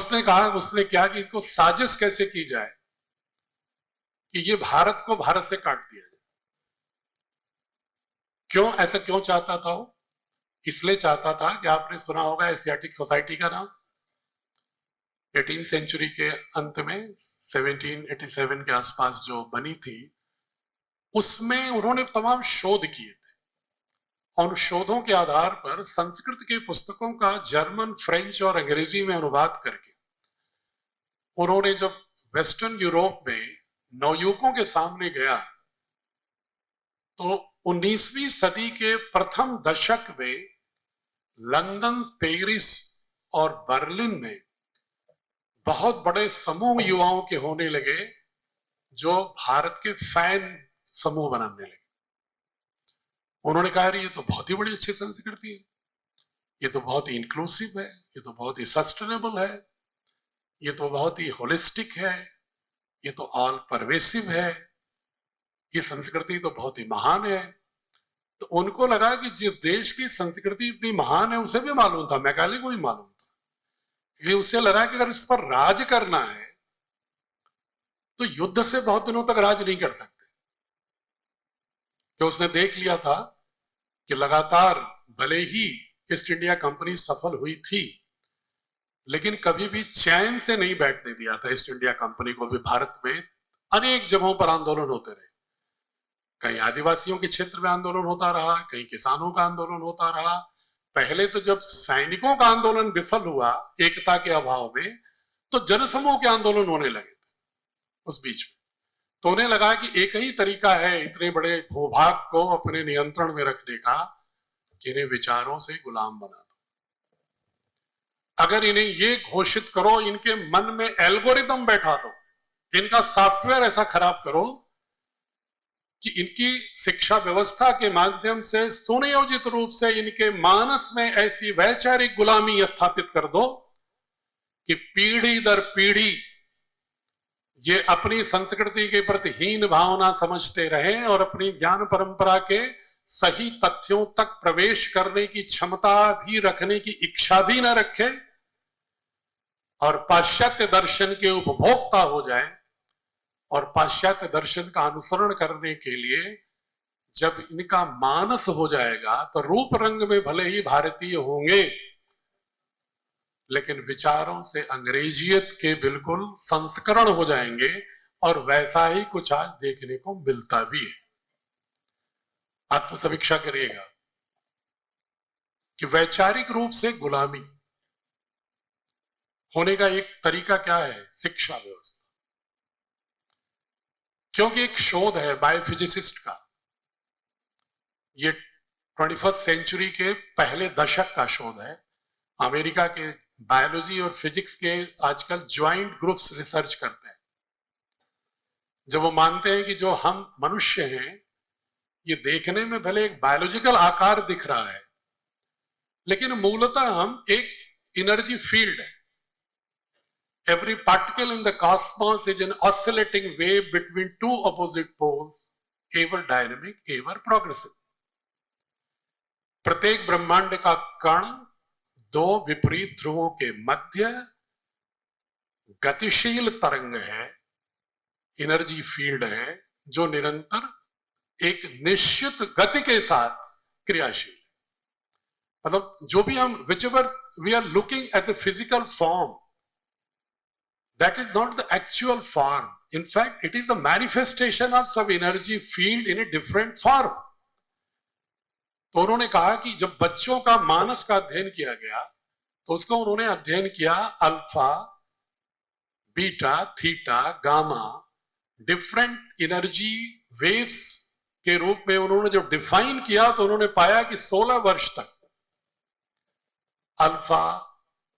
उसने कहा, उसने क्या कि इसको साजिश कैसे की जाए कि ये भारत को भारत से काट दिया जाए। क्यों ऐसा क्यों चाहता था वो? इसलिए चाहता था कि आपने सुना होगा एशियाटिक सोसाइटी का नाम, 18वीं सेंचुरी के अंत में 1787 के आसपास जो बनी थी, उसमें उन्होंने तमाम शोध किए थे और शोधों के आधार पर संस्कृत के पुस्तकों का जर्मन, फ्रेंच और अंग्रेजी में अनुवाद करके उन्होंने जब वेस्टर्न यूरोप में नवयुवकों के सामने गया तो 19वीं सदी के प्रथम दशक में लंदन, पेरिस और बर्लिन में बहुत बड़े समूह युवाओं के होने लगे जो भारत के फैन समूह बनाने लगे। उन्होंने कहा ये तो बहुत ही बड़ी अच्छी संस्कृति है, ये तो बहुत ही इंक्लूसिव है, ये तो बहुत ही सस्टेनेबल है, ये तो बहुत ही होलिस्टिक है, ये तो ऑल परवेसिव है, ये संस्कृति तो बहुत ही महान है। तो उनको लगा कि जिस देश की संस्कृति इतनी महान है उसे भी मालूम था, मैकाले को भी मालूम था, इसलिए उसे लगा कि अगर इस पर राज करना है तो युद्ध से बहुत दिनों तक राज नहीं कर सकते। कि उसने देख लिया था कि लगातार भले ही ईस्ट इंडिया कंपनी सफल हुई थी, लेकिन कभी भी चैन से नहीं बैठने दिया था ईस्ट इंडिया कंपनी को भी। भारत में अनेक जगहों पर आंदोलन होते रहे, कहीं आदिवासियों के क्षेत्र में आंदोलन होता रहा, कहीं किसानों का आंदोलन होता रहा। पहले तो जब सैनिकों का आंदोलन विफल हुआ एकता के अभाव में, तो जनसमूह के आंदोलन होने लगे थे उस बीच में। तो उन्हें लगा कि एक ही तरीका है इतने बड़े भूभाग को अपने नियंत्रण में रखने का कि इन्हें विचारों से गुलाम बना दो। अगर इन्हें ये घोषित करो, इनके मन में एल्गोरिदम बैठा दो, इनका सॉफ्टवेयर ऐसा खराब करो कि इनकी शिक्षा व्यवस्था के माध्यम से सुनियोजित रूप से इनके मानस में ऐसी वैचारिक गुलामी स्थापित कर दो कि पीढ़ी दर पीढ़ी ये अपनी संस्कृति के प्रति हीन भावना समझते रहें और अपनी ज्ञान परंपरा के सही तथ्यों तक प्रवेश करने की क्षमता भी रखने की इच्छा भी न रखे और पाश्चात्य दर्शन के उपभोक्ता हो जाए। और पाश्चात्य दर्शन का अनुसरण करने के लिए जब इनका मानस हो जाएगा तो रूप रंग में भले ही भारतीय होंगे, लेकिन विचारों से अंग्रेजियत के बिल्कुल संस्करण हो जाएंगे। और वैसा ही कुछ आज देखने को मिलता भी है। आत्मसमीक्षा करिएगा कि वैचारिक रूप से गुलामी होने का एक तरीका क्या है, शिक्षा व्यवस्था। क्योंकि एक शोध है बायोफिजिसिस्ट का, ये 21वीं सेंचुरी के पहले दशक का शोध है। अमेरिका के बायोलॉजी और फिजिक्स के आजकल ज्वाइंट ग्रुप्स रिसर्च करते हैं, जब वो मानते हैं कि जो हम मनुष्य हैं ये देखने में भले एक बायोलॉजिकल आकार दिख रहा है, लेकिन मूलतः हम एक एनर्जी फील्ड है। Every particle in the cosmos is an oscillating wave between two opposite poles, ever dynamic, ever progressive. प्रत्येक ब्रह्मांड का कण दो विपरीत ध्रुवों के मध्य गतिशील तरंग है, एनर्जी फील्ड है, जो निरंतर एक निश्चित गति के साथ क्रियाशील है। मतलब जो भी हम whichever we are looking at a physical form, that is not the actual form. In fact, it is a manifestation of some energy field in a different form. तो उन्होंने कहा कि जब बच्चों का मानस का अध्ययन किया गया तो उसको उन्होंने अध्ययन किया alpha, beta, theta, gamma, different energy waves के रूप में उन्होंने जो डिफाइन किया तो उन्होंने पाया कि 16 वर्ष तक अल्फा,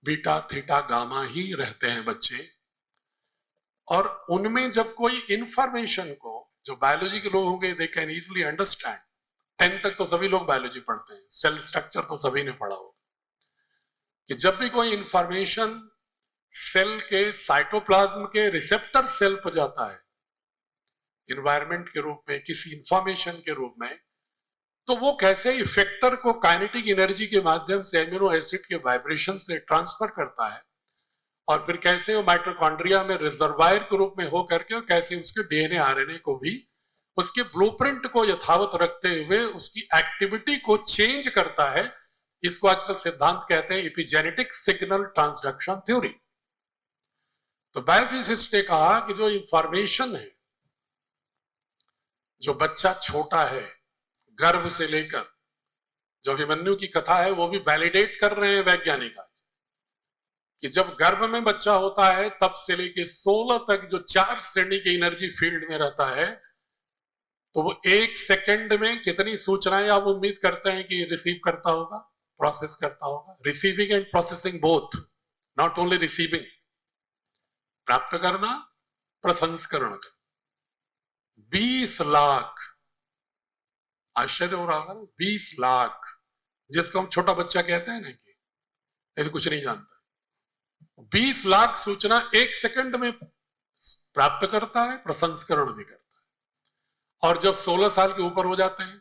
बीटा, थीटा, गामा ही रहते हैं बच्चे। और उनमें जब कोई इंफॉर्मेशन को, जो बायोलॉजी के लोग होंगे दे कैन इजीली अंडरस्टैंड, 10 तक तो सभी लोग बायोलॉजी पढ़ते हैं, सेल स्ट्रक्चर तो सभी ने पढ़ा हो, कि जब भी कोई इंफॉर्मेशन सेल के साइटोप्लाज्म के रिसेप्टर सेल पर जाता है एनवायरनमेंट के रूप में, किसी इंफॉर्मेशन के रूप में, तो वो कैसे इफेक्टर को काइनेटिक एनर्जी के माध्यम से एमिनो एसिड के वाइब्रेशन से ट्रांसफर करता है और फिर कैसे वो माइटोकॉन्ड्रिया में रिजर्वायर के रूप में हो करके और कैसे उसके डीएनए आरएनए को भी उसके ब्लूप्रिंट को यथावत रखते हुए उसकी एक्टिविटी को चेंज करता है। इसको आजकल सिद्धांत कहते हैं एपिजेनेटिक सिग्नल ट्रांसडक्शन थ्योरी। तो बायोफिजिसिस्ट ने कहा कि जो इंफॉर्मेशन है, जो बच्चा छोटा है गर्भ से लेकर, जो अभिमन्यु की कथा है वो भी वैलिडेट कर रहे हैं वैज्ञानिक कि जब गर्भ में बच्चा होता है तब से लेकर 16 तक जो 4 श्रेणी की एनर्जी फील्ड में रहता है, तो वो 1 सेकंड में कितनी सूचनाएं आप उम्मीद करते हैं कि रिसीव करता होगा, प्रोसेस करता होगा? Receiving end processing both, not only receiving. प्राप्त करना, प्रसंस्करण करना। 20 लाख, आश्चर्य हो रहा होगा ना, 20 लाख, जिसको हम छोटा बच्चा कहते हैं ना कि ये तो कुछ नहीं जानता। 20 लाख सूचना 1 सेकंड में प्राप्त करता है, प्रसंस्करण भी करता है। और जब 16 साल के ऊपर हो जाते हैं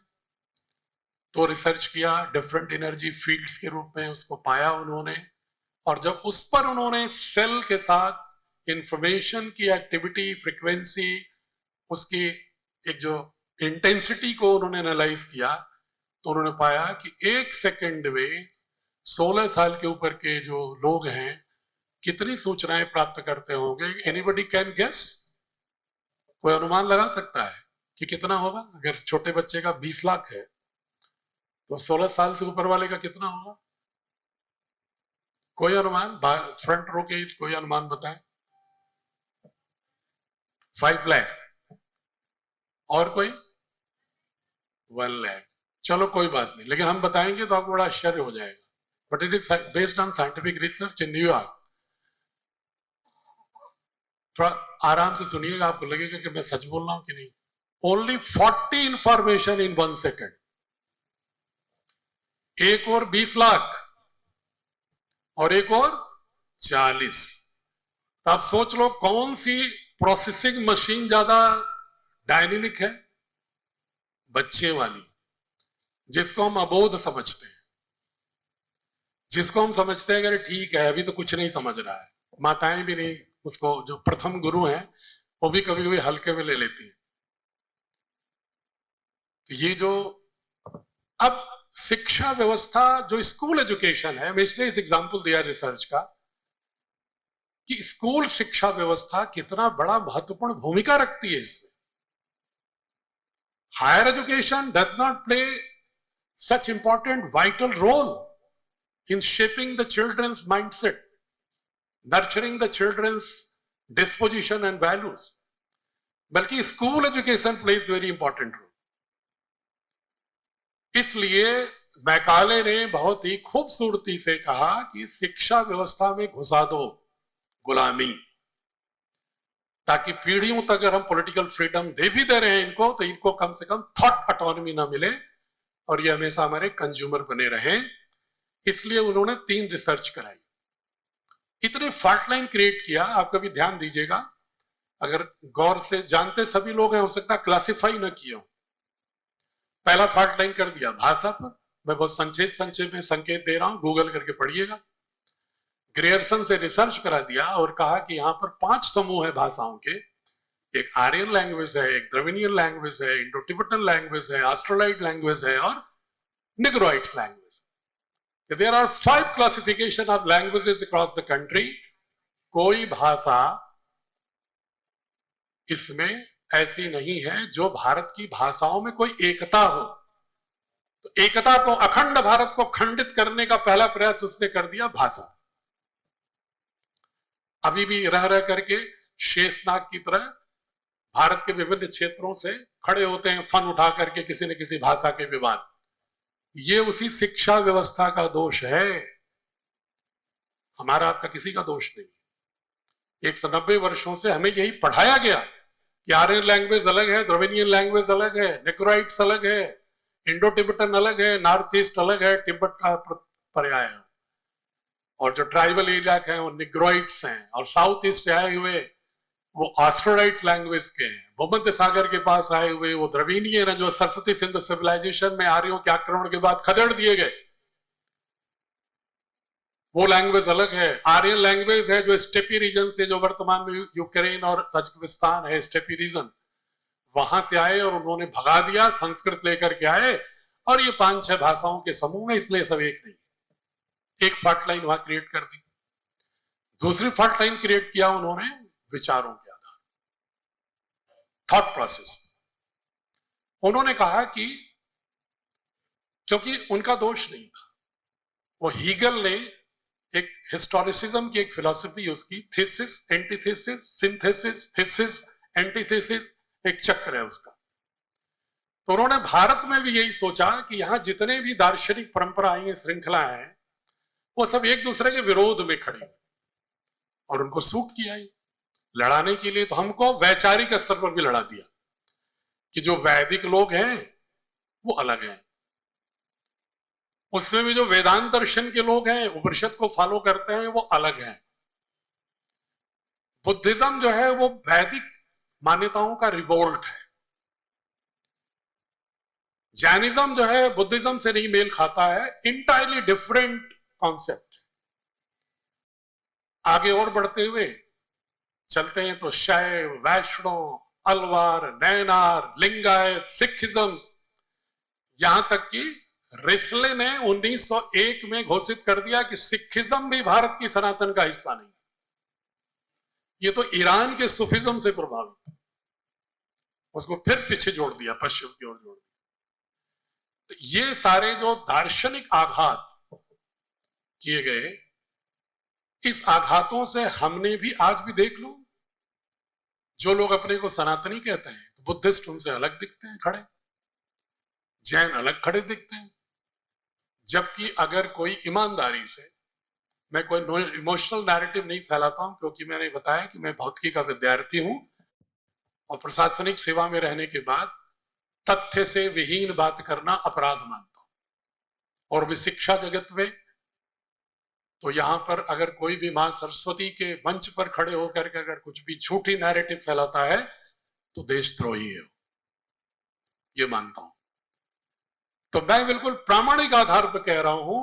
तो रिसर्च किया, डिफरेंट एनर्जी फील्ड्स के रूप में उसको पाया उन्होंने, और जब उस पर उन्होंने सेल के साथ इंफॉर्मेशन की एक्टिविटी, फ्रीक्वेंसी, उसकी एक जो इंटेंसिटी को उन्होंने एनालाइज किया, तो उन्होंने पाया कि 1 सेकंड में 16 साल के ऊपर के जो लोग हैं कितनी सूचनाएं प्राप्त करते होंगे? Anybody can guess? कोई अनुमान लगा सकता है कि कितना होगा? अगर छोटे बच्चे का 20 लाख है तो 16 साल से ऊपर वाले का कितना होगा? कोई अनुमान? फ्रंट रो के कोई अनुमान बताएं। 5 लाख। और कोई? 1 लाख। चलो कोई बात नहीं, लेकिन हम बताएंगे तो आपको बड़ा आश्चर्य हो जाएगा। But it is based on scientific research in New York. थोड़ा आराम से सुनिएगा, आपको लगेगा कि मैं सच बोल रहा हूं कि नहीं। Only 40 information in 1 second. एक और 20 लाख और एक और 40। तो आप सोच लो कौन सी प्रोसेसिंग मशीन ज्यादा डायनेमिक है? बच्चे वाली, जिसको हम अबोध समझते हैं, जिसको हम समझते हैं कि ठीक है अभी तो कुछ नहीं समझ रहा है। माताएं भी नहीं, उसको जो प्रथम गुरु हैं वो भी कभी कभी हल्के में ले लेती हैं। तो ये जो अब शिक्षा व्यवस्था, जो स्कूल एजुकेशन है, मैं इसलिए इस एग्जांपल दिया रिसर्च का कि स्कूल शिक्षा व्यवस्था कितना बड़ा महत्वपूर्ण भूमिका रखती है इसमें। Higher education does not play such important vital role in shaping the children's mindset, nurturing the children's disposition and values, बल्कि school education plays very important role. इसलिए मैकाले ने बहुत ही खूबसूरती से कहा कि शिक्षा व्यवस्था में घुसा दो गुलामी, ताकि पीढ़ियों तक अगर हम पॉलिटिकल फ्रीडम दे भी दे रहे हैं इनको, तो इनको कम से कम थॉट ऑटोनॉमी ना मिले और ये हमेशा हमारे कंज्यूमर बने रहे। इसलिए उन्होंने 3 रिसर्च कराई, इतने फॉल्ट लाइन क्रिएट किया। आप कभी ध्यान दीजिएगा, अगर गौर से जानते सभी लोग हैं, हो सकता क्लासिफाई ना किया। पहला फॉल्ट लाइन कर दिया भाषा पर। मैं बहुत संक्षेप में संकेत दे रहा हूं, गूगल करके पढ़िएगा। ग्रेयरसन से रिसर्च करा दिया और कहा कि यहां पर 5 समूह है भाषाओं के। एक आर्यन लैंग्वेज है, एक द्रविडियन लैंग्वेज है, इंडो टिबेटन लैंग्वेज है, ऑस्ट्रोलाइट लैंग्वेज है और negroids language. There are 5 classification of languages across the country. कोई भाषा इसमें ऐसी नहीं है जो भारत की भाषाओं में कोई एकता हो। तो एकता को, अखंड भारत को खंडित करने का पहला प्रयास उसने कर दिया भाषा। अभी भी रह रह करके शेषनाग की तरह भारत के विभिन्न क्षेत्रों से खड़े होते हैं फन उठा करके किसी न किसी भाषा के विवाद। ये उसी शिक्षा व्यवस्था का दोष है, हमारा आपका किसी का दोष नहीं। 190 वर्षों से हमें यही पढ़ाया गया कि आर्यन लैंग्वेज अलग है, द्रविडियन लैंग्वेज अलग है, निग्रोइट्स अलग है, इंडो टिबेटन अलग है, नॉर्थ ईस्ट अलग है, तिब्बत का पर्याय है, और जो ट्राइबल एरिया के हैं वो निग्रोइट्स हैं, और साउथ ईस्ट आए हुए वो ऑस्ट्रोलाइट लैंग्वेज के हैं, भूमध्य सागर के पास आए हुए वो द्रविड़ीय हैं जो सरस्वती सिंधु सिविलाइजेशन में आर्यों के आक्रमण के बाद खदेड़ दिए गए। वो लैंग्वेज अलग है। आर्यन लैंग्वेज है जो स्टेपी रीजन से, जो वर्तमान में यूक्रेन और तजाकिस्तान है, स्टेपी रीजन, वहां से आए और उन्होंने भगा दिया, संस्कृत लेकर के आए और ये 5-6 भाषाओं के समूह में, इसलिए सब एक नहीं। एक फॉल्ट लाइन वहां क्रिएट कर दी, दूसरी फॉल्ट लाइन क्रिएट किया उन्होंने विचारों के आधार, थॉट प्रोसेस। उन्होंने कहा कि क्योंकि उनका दोष नहीं था, वो हीगल ने एक हिस्टोरिसिज्म की एक फिलॉसफी यूज की, thesis, antithesis, synthesis, thesis, antithesis, एक चक्र है उसका। तो उन्होंने भारत में भी यही सोचा कि यहां जितने भी दार्शनिक परंपराएं, श्रृंखला है, वो सब एक दूसरे के विरोध में खड़ी, और उनको सूट किया ही लड़ाने के लिए। तो हमको वैचारिक स्तर पर भी लड़ा दिया कि जो वैदिक लोग हैं वो अलग हैं, उसमें भी जो वेदांत दर्शन के लोग हैं, उपनिषद को फॉलो करते हैं, वो अलग हैं। बुद्धिज्म जो है वो वैदिक मान्यताओं का रिवोल्ट है। जैनिज्म जो है बुद्धिज्म से नहीं मेल खाता है, इंटायरली डिफरेंट कॉन्सेप्ट। आगे और बढ़ते हुए चलते हैं तो शैव, वैष्णव, अलवार, नैनार, लिंगायत, सिखिज्म, यहां तक कि रिसले ने 1901 में घोषित कर दिया कि सिखिज्म भी भारत की सनातन का हिस्सा नहीं, ये तो ईरान के सूफिज्म से प्रभावित है। उसको फिर पीछे जोड़ दिया, पश्चिम की ओर जोड़ दिया। तो ये सारे जो दार्शनिक आघात किए गए, इस आघातों से हमने भी, आज भी देख लो, जो लोग अपने को सनातनी कहते हैं, तो बुद्धिस्ट उनसे अलग दिखते हैं खड़े, जैन अलग खड़े दिखते हैं। जबकि अगर कोई ईमानदारी से, मैं कोई इमोशनल नैरेटिव नहीं फैलाता हूं, क्योंकि मैंने बताया कि मैं भौतिकी का विद्यार्थी हूं और प्रशासनिक सेवा में रहने के बाद तथ्य से विहीन बात करना अपराध मानता हूं। और भी शिक्षा जगत में तो यहां पर अगर कोई भी मां सरस्वती के मंच पर खड़े होकर के अगर कुछ भी झूठी नैरेटिव फैलाता है तो देशद्रोही है, ये मानता हूं। तो मैं बिल्कुल प्रामाणिक आधार पर कह रहा हूं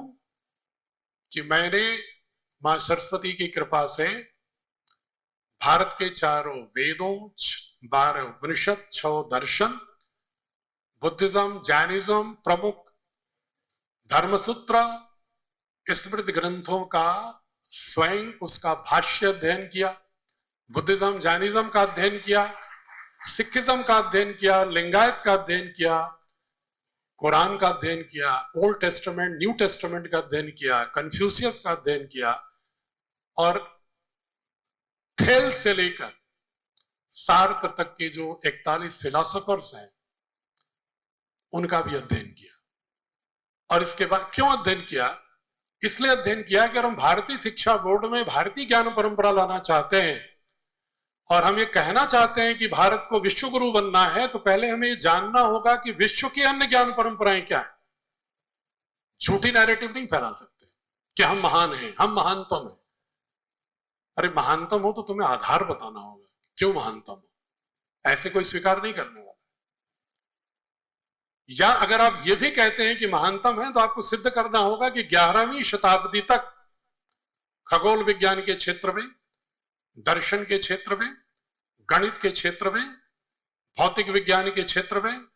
कि मैंने मां सरस्वती की कृपा से भारत के चारों वेदों, 12 उपनिषद, 6 दर्शन, बुद्धिज्म, जैनिज्म, प्रमुख धर्मसूत्र, स्मृति ग्रंथों का स्वयं उसका भाष्य अध्ययन किया, बुद्धिज्म, जैनिज्म का अध्ययन किया, सिखिज्म का अध्ययन किया, लिंगायत का अध्ययन किया, कुरान का अध्ययन किया, ओल्ड टेस्टामेंट, न्यू टेस्टामेंट का अध्ययन किया, कन्फ्यूशियस का अध्ययन किया, और थेल से लेकर सार्त्र तक के जो 41 फिलोसोफर्स हैं उनका भी अध्ययन किया। और इसके बाद क्यों अध्ययन किया? इसलिए अध्ययन किया कि अगर हम भारतीय शिक्षा बोर्ड में भारतीय ज्ञान परंपरा लाना चाहते हैं और हम ये कहना चाहते हैं कि भारत को विश्व गुरु बनना है, तो पहले हमें ये जानना होगा कि विश्व की अन्य ज्ञान परंपराएं क्या है। झूठी नैरेटिव नहीं फैला सकते कि हम महान हैं, हम महानतम हैं। अरे महानतम हो तो तुम्हें आधार बताना होगा क्यों महानतम हो, ऐसे कोई स्वीकार नहीं करने वाला। या अगर आप ये भी कहते हैं कि महानतम है तो आपको सिद्ध करना होगा कि 11वीं शताब्दी तक खगोल विज्ञान के क्षेत्र में, दर्शन के क्षेत्र में, गणित के क्षेत्र में, भौतिक विज्ञान के क्षेत्र में,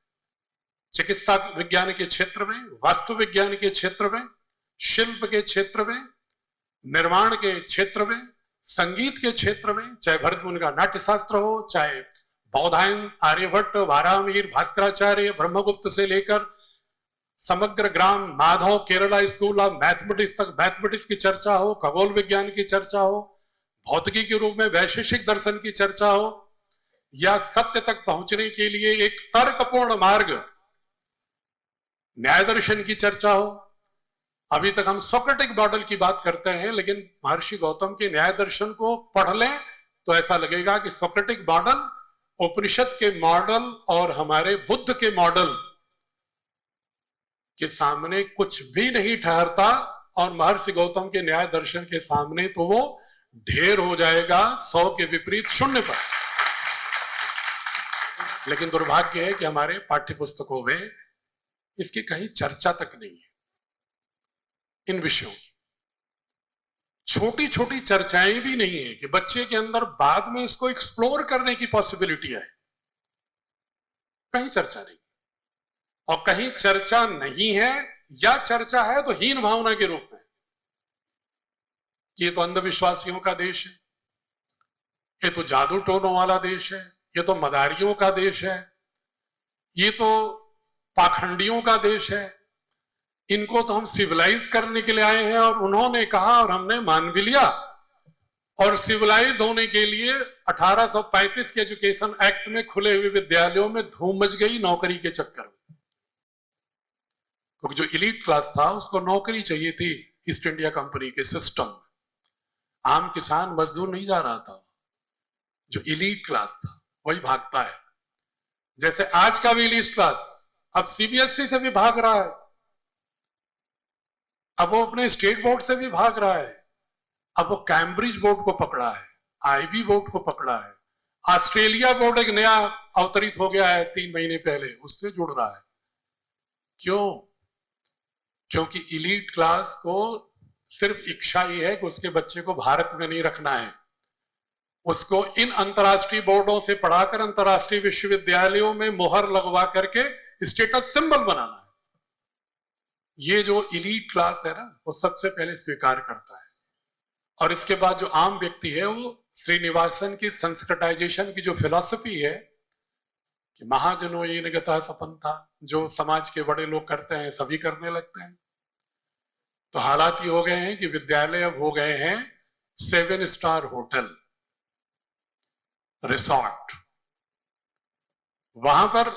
चिकित्सा विज्ञान के क्षेत्र में, वास्तु विज्ञान के क्षेत्र में, शिल्प के क्षेत्र में, निर्माण के क्षेत्र में, संगीत के क्षेत्र में, चाहे भरत मुनि का नाट्य शास्त्र हो, चाहे बौधायन, आर्यभट्ट, वारामीर, भास्कराचार्य, ब्रह्मगुप्त से लेकर Sangamagrama Madhava Kerala school of mathematics तक मैथमेटिक्स की चर्चा हो, खगोल विज्ञान की चर्चा हो, भौतिकी के रूप में वैशेषिक दर्शन की चर्चा हो, या सत्य तक पहुंचने के लिए एक तर्कपूर्ण मार्ग न्याय दर्शन की चर्चा हो। अभी तक हम सोक्रेटिक मॉडल की बात करते हैं, लेकिन महर्षि गौतम के न्याय दर्शन को पढ़ लें तो ऐसा लगेगा कि सोक्रेटिक मॉडल उपनिषद के मॉडल और हमारे बुद्ध के मॉडल के सामने कुछ भी नहीं ठहरता, और महर्षि गौतम के न्याय दर्शन के सामने तो वो ढेर हो जाएगा 100 के विपरीत 0 पर। लेकिन दुर्भाग्य है कि हमारे पाठ्य पुस्तकों में इसकी कहीं चर्चा तक नहीं है इन विषयों की। छोटी छोटी चर्चाएं भी नहीं है कि बच्चे के अंदर बाद में इसको एक्सप्लोर करने की पॉसिबिलिटी है, कहीं चर्चा नहीं। और कहीं चर्चा नहीं है या चर्चा है तो हीन भावना के रूप में कि ये तो अंधविश्वासियों का देश है, ये तो जादू टोनों वाला देश है, ये तो मदारियों का देश है, ये तो पाखंडियों का देश है, इनको तो हम सिविलाइज करने के लिए आए हैं। और उन्होंने कहा और हमने मान भी लिया। और सिविलाइज होने के लिए 1835 के एजुकेशन एक्ट में खुले हुए विद्यालयों में धूम मच गई नौकरी के चक्कर में, क्योंकि जो इलीट क्लास था उसको नौकरी चाहिए थी ईस्ट इंडिया कंपनी के सिस्टम में। आम किसान मजदूर नहीं जा रहा था, जो इलीट क्लास था वही भागता है। जैसे आज का भी इलीट क्लास अब सीबीएसई से भी भाग रहा है, अब वो अपने स्टेट बोर्ड से भी भाग रहा है, अब वो कैम्ब्रिज बोर्ड को पकड़ा है, आईबी बोर्ड को पकड़ा है, ऑस्ट्रेलिया बोर्ड एक नया अवतरित हो गया है 3 महीने पहले, उससे जुड़ रहा है। क्यों? क्योंकि इलीट क्लास को सिर्फ इच्छा ही है कि उसके बच्चे को भारत में नहीं रखना है, उसको इन अंतर्राष्ट्रीय बोर्डों से पढ़ाकर अंतर्राष्ट्रीय विश्वविद्यालयों में मोहर लगवा करके स्टेटस सिंबल बनाना है। ये जो इलीट क्लास है ना, वो सबसे पहले स्वीकार करता है। और इसके बाद जो आम व्यक्ति है वो श्रीनिवासन की संस्कृताइजेशन की जो फिलॉसफी है कि महाजनो ये निगता सपंथा, जो समाज के बड़े लोग करते हैं सभी करने लगते हैं। तो हालात ये हो गए हैं कि विद्यालय अब हो गए हैं 7 स्टार होटल, रिसोर्ट। वहां पर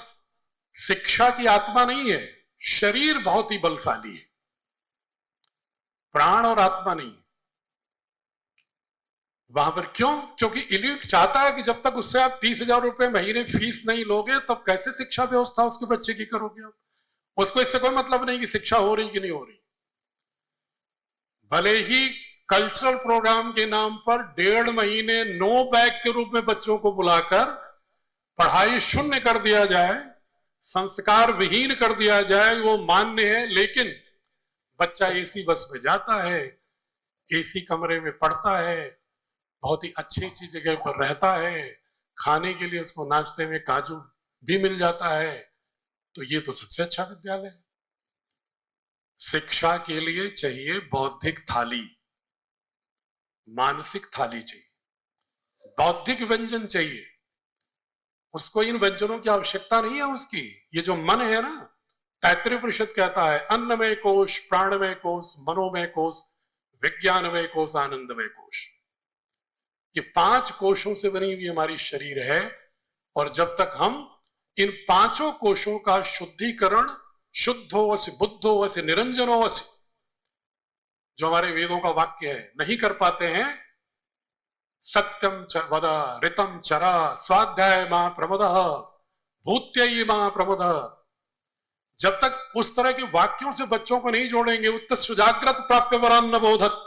शिक्षा की आत्मा नहीं है, शरीर बहुत ही बलशाली है, प्राण और आत्मा नहीं वहां पर। क्यों? क्योंकि इलीट चाहता है कि जब तक उससे आप 30,000 रुपए महीने फीस नहीं लोगे तब कैसे शिक्षा व्यवस्था उसके बच्चे की करोगे आप। उसको इससे कोई मतलब नहीं कि शिक्षा हो रही कि नहीं हो रही। भले ही कल्चरल प्रोग्राम के नाम पर 1.5 महीने नो बैग के रूप में बच्चों को बुलाकर पढ़ाई शून्य कर दिया जाए, संस्कार विहीन कर दिया जाए, वो मान्य है। लेकिन बच्चा एसी बस में जाता है, एसी कमरे में पढ़ता है, बहुत ही अच्छी अच्छी जगह पर रहता है, खाने के लिए उसको नाश्ते में काजू भी मिल जाता है। तो ये तो सबसे अच्छा विद्यालय है। शिक्षा के लिए चाहिए बौद्धिक थाली, मानसिक थाली चाहिए, बौद्धिक व्यंजन चाहिए। उसको इन व्यंजनों की आवश्यकता नहीं है उसकी। ये जो मन है ना, तैत्तिरीय उपनिषद कहता है अन्नमय कोश, प्राणमय कोश, मनोमय कोश, विज्ञानमय कोश, आनंदमय कोश। ये 5 कोशों से बनी हुई हमारी शरीर है। और जब तक हम इन 5 कोशों का शुद्धिकरण, शुद्धो वसि बुद्धो वसि निरंजनो वसि, जो हमारे वेदों का वाक्य है, नहीं कर पाते हैं, सत्यम च वद ऋतम चरा स्वाध्याय मां प्रमदः भूत्ययि मां प्रमदः। जब तक उस तरह के वाक्यों से बच्चों को नहीं जोड़ेंगे, उत्तस्र जाग्रत प्राप्य वरान्न बोधत,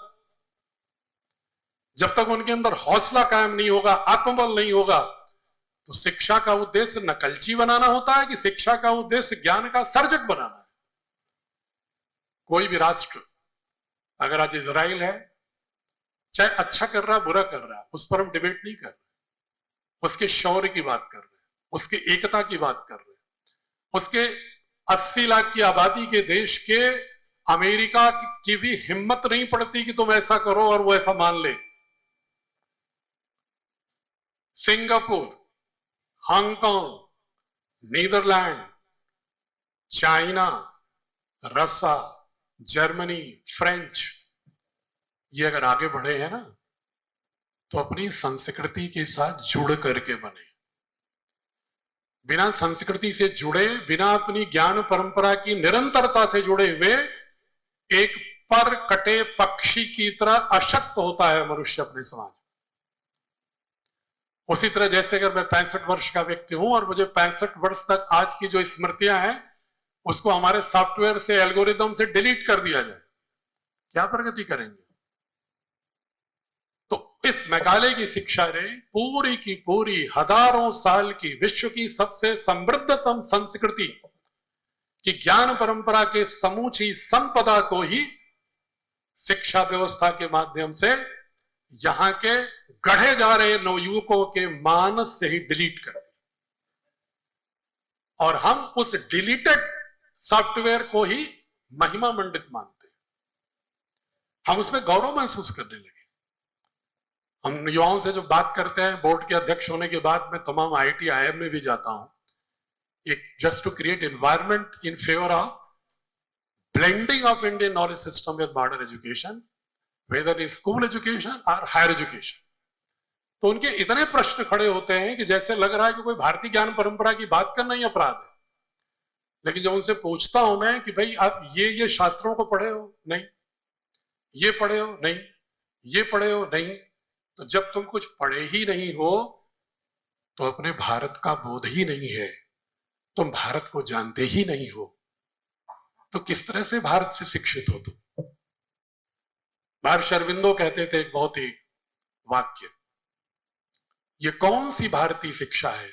जब तक उनके अंदर हौसला कायम नहीं होगा, आत्मबल नहीं होगा, तो शिक्षा का उद्देश्य नकलची बनाना होता है कि शिक्षा का उद्देश्य ज्ञान का सर्जक बनाना है। कोई भी राष्ट्र, अगर आज इजराइल है, चाहे अच्छा कर रहा बुरा कर रहा, उस पर हम डिबेट नहीं कर रहे, उसके शौर्य की बात कर रहे, उसके एकता की बात कर रहे, उसके 80 लाख की आबादी के देश के अमेरिका की भी हिम्मत नहीं पड़ती कि तुम ऐसा करो और वो ऐसा मान ले। सिंगापुर, हांगकांग, नीदरलैंड, चाइना, रसा, जर्मनी, फ्रेंच, ये अगर आगे बढ़े हैं ना, तो अपनी संस्कृति के साथ जुड़ करके बने। बिना संस्कृति से जुड़े, बिना अपनी ज्ञान परंपरा की निरंतरता से जुड़े हुए एक पर कटे पक्षी की तरह अशक्त होता है मनुष्य अपने समाज। उसी तरह जैसे अगर मैं 65 वर्ष का व्यक्ति हूं और मुझे 65 वर्ष तक आज की जो स्मृतियां हैं उसको हमारे सॉफ्टवेयर से, एल्गोरिदम से डिलीट कर दिया जाए, क्या प्रगति करेंगे? तो इस मैकाले की शिक्षा ने पूरी की पूरी हजारों साल की विश्व की सबसे समृद्धतम संस्कृति की ज्ञान परंपरा के समूची संपदा को ही शिक्षा व्यवस्था के माध्यम से यहां के गढ़े जा रहे नवयुवकों के मानस से ही डिलीट कर दिया, और हम उस डिलीटेड सॉफ्टवेयर को ही महिमा मंडित मानते हैं। हम उसमें गौरव महसूस करने लगे। हम युवाओं से जो बात करते हैं, बोर्ड के अध्यक्ष होने के बाद मैं तमाम IIT IIM में भी जाता हूं, एक just to create environment in favour of blending of Indian knowledge system with modern education, whether in school education or higher education. तो उनके इतने प्रश्न खड़े होते हैं कि जैसे लग रहा है कि कोई भारतीय ज्ञान परंपरा की बात करना ही अपराध है। लेकिन जब उनसे पूछता हूं मैं कि भाई आप ये शास्त्रों को पढ़े हो? नहीं। ये पढ़े हो? नहीं। ये पढ़े हो? नहीं। तो जब तुम कुछ पढ़े ही नहीं हो तो अपने भारत का बोध ही नहीं है, तुम भारत को जानते ही नहीं हो, तो किस तरह से भारत से शिक्षित हो तुम? महर्षि अरविंदो कहते थे एक बहुत ही वाक्य, ये कौन सी भारतीय शिक्षा है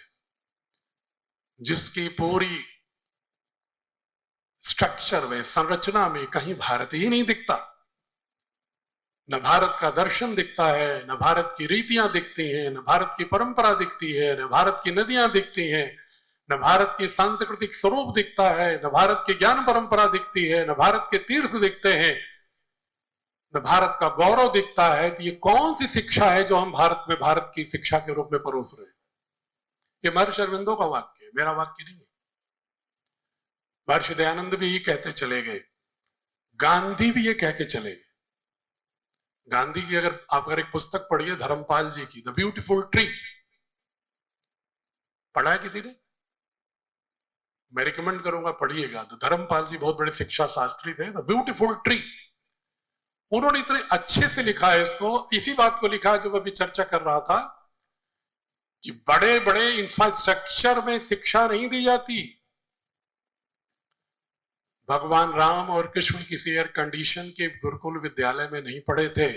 जिसकी पूरी स्ट्रक्चर में, संरचना में कहीं भारत ही नहीं दिखता। न भारत का दर्शन दिखता है, न भारत की रीतियां दिखती हैं, न भारत की परंपरा दिखती है, न भारत की नदियां दिखती हैं, न भारत की सांस्कृतिक स्वरूप दिखता है, न भारत की ज्ञान परंपरा दिखती है, न भारत के तीर्थ दिखते हैं, न भारत का गौरव दिखता है। तो ये कौन सी शिक्षा है जो हम भारत में भारत की शिक्षा के रूप में परोस रहे हैं? ये महर्षि अरविंदो का वाक्य है, मेरा वाक्य नहीं है। महर्षि दयानंद भी ये कहते चले गए, गांधी भी ये कह के चले गए। गांधी की अगर एक पुस्तक पढ़िए धर्मपाल जी की, द ब्यूटीफुल ट्री, पढ़ा है किसी ने? मैं रिकमेंड करूंगा पढ़िएगा। तो धर्मपाल जी बहुत बड़े शिक्षा शास्त्री थे। द ब्यूटीफुल ट्री, उन्होंने इतने अच्छे से लिखा है इसको। इसी बात को लिखा जो मैं अभी चर्चा कर रहा था कि बड़े बड़े इंफ्रास्ट्रक्चर में शिक्षा नहीं दी जाती। भगवान राम और कृष्ण किसी एयर कंडीशन के गुरुकुल विद्यालय में नहीं पढ़े थे।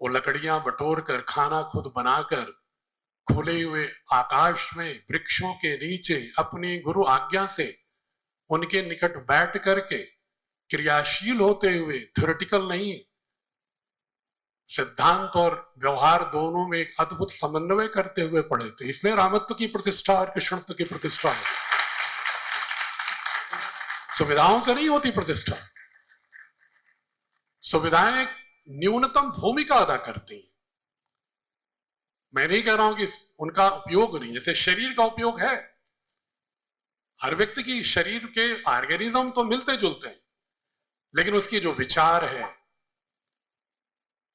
वो लकड़ियां बटोर कर, खाना खुद बनाकर, खुले हुए आकाश में वृक्षों के नीचे अपनी गुरु आज्ञा से उनके निकट बैठ करके क्रियाशील होते हुए, थ्योरेटिकल नहीं, सिद्धांत और व्यवहार दोनों में एक अद्भुत समन्वय करते हुए पढ़े थे। इसलिए रामत्व की प्रतिष्ठा और कृष्णत्व की प्रतिष्ठा है। सुविधाओं से नहीं होती प्रतिष्ठा। सुविधाएं न्यूनतम भूमिका अदा करती हैं। मैं नहीं कह रहा हूं कि उनका उपयोग नहीं, जैसे शरीर का उपयोग है, हर व्यक्ति की शरीर के ऑर्गेनिज्म तो मिलते जुलते हैं, लेकिन उसकी जो विचार है,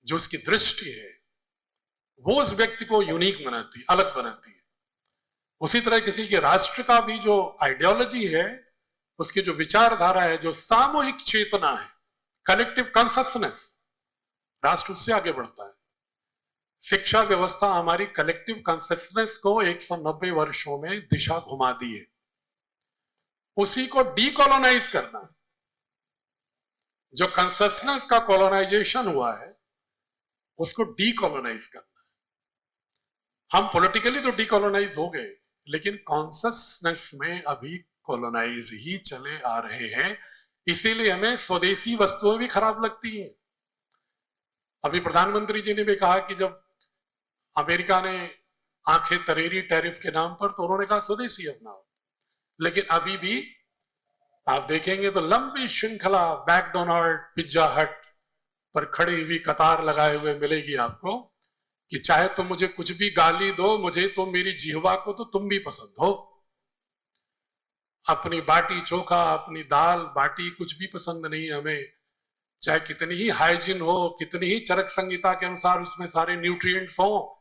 जो उसकी दृष्टि है, वो उस व्यक्ति को यूनिक बनाती है, अलग बनाती है। उसी तरह किसी के राष्ट्र का भी जो आइडियोलॉजी है, उसकी जो विचारधारा है, जो सामूहिक चेतना है, कलेक्टिव कॉन्शसनेस, राष्ट्र उससे आगे बढ़ता है। शिक्षा व्यवस्था हमारी कलेक्टिव कॉन्शसनेस को 190 वर्षों में दिशा घुमा दी है। उसी को डीकोलोनाइज करना है। जो कॉन्शसनेस का कॉलोनाइजेशन हुआ है उसको डीकोलोनाइज करना है। हम पॉलिटिकली तो डीकोलोनाइज हो गए, लेकिन कॉन्शसनेस में अभी कॉलोनाइज ही चले आ रहे हैं। इसीलिए हमें स्वदेशी वस्तुएं भी खराब लगती हैं। अभी प्रधानमंत्री जी ने भी कहा कि जब अमेरिका ने आंखें तरेरी टैरिफ के नाम पर, तो उन्होंने कहा स्वदेशी अपनाओ। लेकिन अभी भी आप देखेंगे तो लंबी श्रृंखला मैकडोनाल्ड, पिज्जा हट पर खड़ी हुई कतार लगाए हुए मिलेगी आपको कि चाहे तुम मुझे कुछ भी गाली दो, मुझे तो मेरी जिह्वा को तो तुम भी पसंद हो। अपनी बाटी चोखा, अपनी दाल बाटी कुछ भी पसंद नहीं हमें, चाहे कितनी ही हाइजीन हो, कितनी ही चरक संहिता के अनुसार उसमें सारे न्यूट्रिएंट्स हो,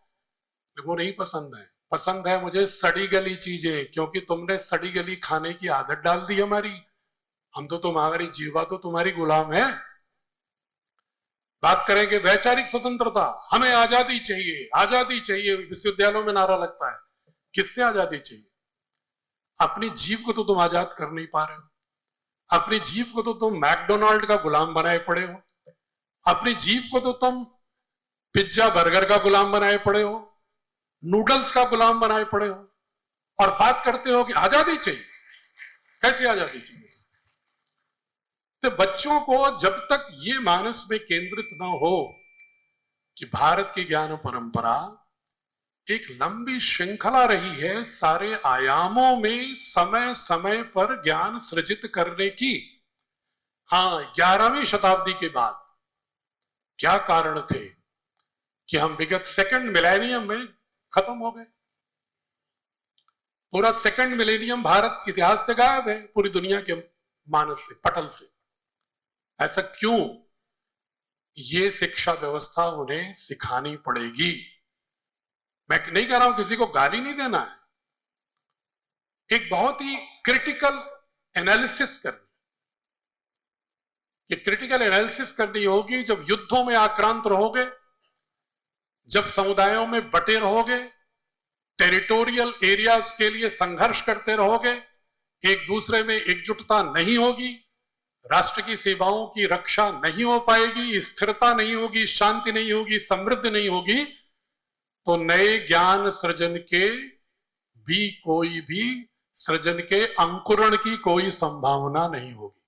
वो नहीं पसंद है। पसंद है मुझे सड़ी गली चीजें, क्योंकि तुमने सड़ी गली खाने की आदत डाल दी हमारी। हम तो तुम्हारी जीवा तो तुम्हारी गुलाम है। बात करेंगे वैचारिक स्वतंत्रता, हमें आजादी चाहिए, आजादी चाहिए, विश्वविद्यालयों में नारा लगता है। किससे आजादी चाहिए? अपनी जीव को तो तुम आजाद कर नहीं पा रहे हो। अपनी जीव को तो तुम मैकडोनाल्ड का गुलाम बनाए पड़े हो। अपनी जीव को तो तुम पिज्जा बर्गर का गुलाम बनाए पड़े हो, नूडल्स का गुलाम बनाए पड़े हो, और बात करते हो कि आजादी चाहिए। कैसे आजादी चाहिए? तो बच्चों को जब तक ये मानस में केंद्रित न हो कि भारत की ज्ञान परंपरा एक लंबी श्रृंखला रही है सारे आयामों में समय समय पर ज्ञान सृजित करने की। हाँ, 11वीं शताब्दी के बाद क्या कारण थे कि हम विगत सेकंड मिलेनियम में खत्म हो गए। पूरा सेकंड मिलेनियम भारत इतिहास से गायब है, पूरी दुनिया के मानस से, पटल से। ऐसा क्यों? ये शिक्षा व्यवस्था उन्हें सिखानी पड़ेगी। मैं नहीं कह रहा हूं किसी को गाली नहीं देना है, एक बहुत ही क्रिटिकल एनालिसिस करनी। ये क्रिटिकल एनालिसिस करनी होगी जब युद्धों में आक्रांत रहोगे, जब समुदायों में बटे रहोगे, टेरिटोरियल एरियाज के लिए संघर्ष करते रहोगे, एक दूसरे में एकजुटता नहीं होगी, राष्ट्र की सेवाओं की रक्षा नहीं हो पाएगी, स्थिरता नहीं होगी, शांति नहीं होगी, समृद्धि नहीं होगी, तो नए ज्ञान सृजन के भी कोई भी सृजन के अंकुरण की कोई संभावना नहीं होगी।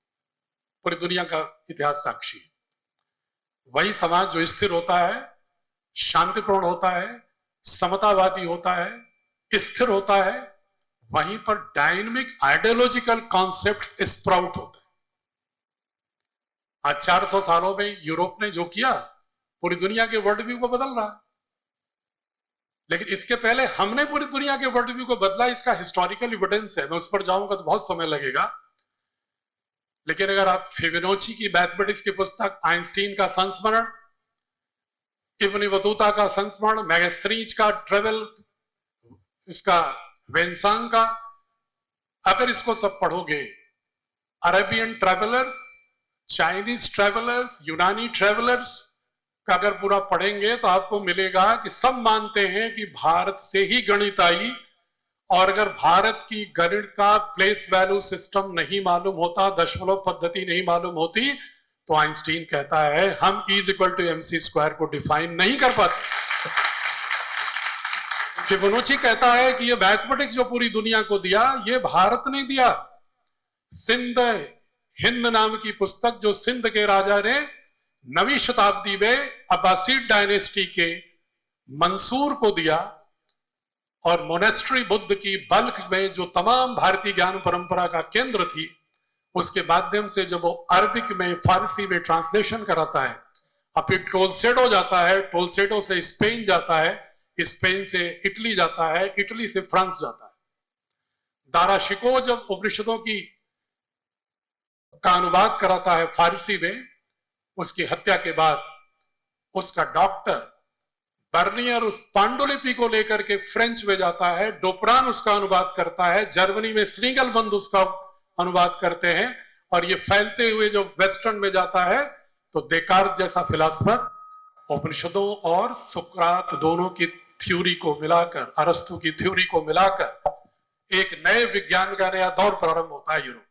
पूरी दुनिया का इतिहास साक्षी है। वही समाज जो स्थिर होता है, शांतिपूर्ण होता है, समतावादी होता है, स्थिर होता है, वहीं पर डायनेमिक आइडियोलॉजिकल कॉन्सेप्ट स्प्राउट होता है। आज 400 सालों में यूरोप ने जो किया, पूरी दुनिया के वर्ल्ड व्यू को बदल रहा है। लेकिन इसके पहले हमने पूरी दुनिया के वर्ल्ड व्यू को बदला, इसका हिस्टोरिकल एविडेंस है। मैं उस पर जाऊंगा तो बहुत समय लगेगा। लेकिन अगर आप फिबोनाची की मैथमेटिक्स की पुस्तक, आइंस्टीन का संस्मरण, इब्न बतूता का संस्मरण, मैगस्त्रीच का ट्रेवल, इसका वेंसांग का, अगर इसको सब पढ़ोगे, अरेबियन ट्रेवलर्स, चाइनीज ट्रेवलर्स, यूनानी ट्रेवलर्स का अगर पूरा पढ़ेंगे तो आपको मिलेगा कि सब मानते हैं कि भारत से ही गणित आई, और अगर भारत की गणित का प्लेस वैल्यू सिस्टम नहीं मालूम होता, दशमलव पद्धति नहीं मालूम होती, तो आइंस्टीन कहता है हम E=mc² को डिफाइन नहीं कर पाते। फिबोनाची कहता है कि ये मैथमेटिक्स जो पूरी दुनिया को दिया, ये भारत ने दिया। सिंध हिंद नाम की पुस्तक जो सिंध के राजा ने 9वीं शताब्दी में अब्बासीड डायनेस्टी के मंसूर को दिया, और मोनेस्ट्री बुद्ध की बल्ख में जो तमाम भारतीय ज्ञान परंपरा का केंद्र थी, उसके माध्यम से जब वो अरबिक में, फारसी में ट्रांसलेशन कराता है, और फिर टोलस्टेडो जाता है, टोलस्टेडो से स्पेन जाता है, स्पेन से इटली जाता है, इटली से फ्रांस जाता है। दारा शिकोह जब उपनिषदों की का अनुवाद कराता है फारसी में, उसकी हत्या के बाद उसका डॉक्टर बर्नियर उस पांडुलिपि को लेकर के फ्रेंच में जाता है, डोपरान उसका अनुवाद करता है, जर्मनी में स्नीगलबंद उसका अनुवाद करते हैं, और ये फैलते हुए जो वेस्टर्न में जाता है, तो देकार्त जैसा फिलोसफर उपनिषदों और सुकरात दोनों की थ्योरी को मिलाकर, अरस्तु की थ्योरी को मिलाकर एक नए विज्ञान का नया दौर प्रारंभ होता है यूरोप।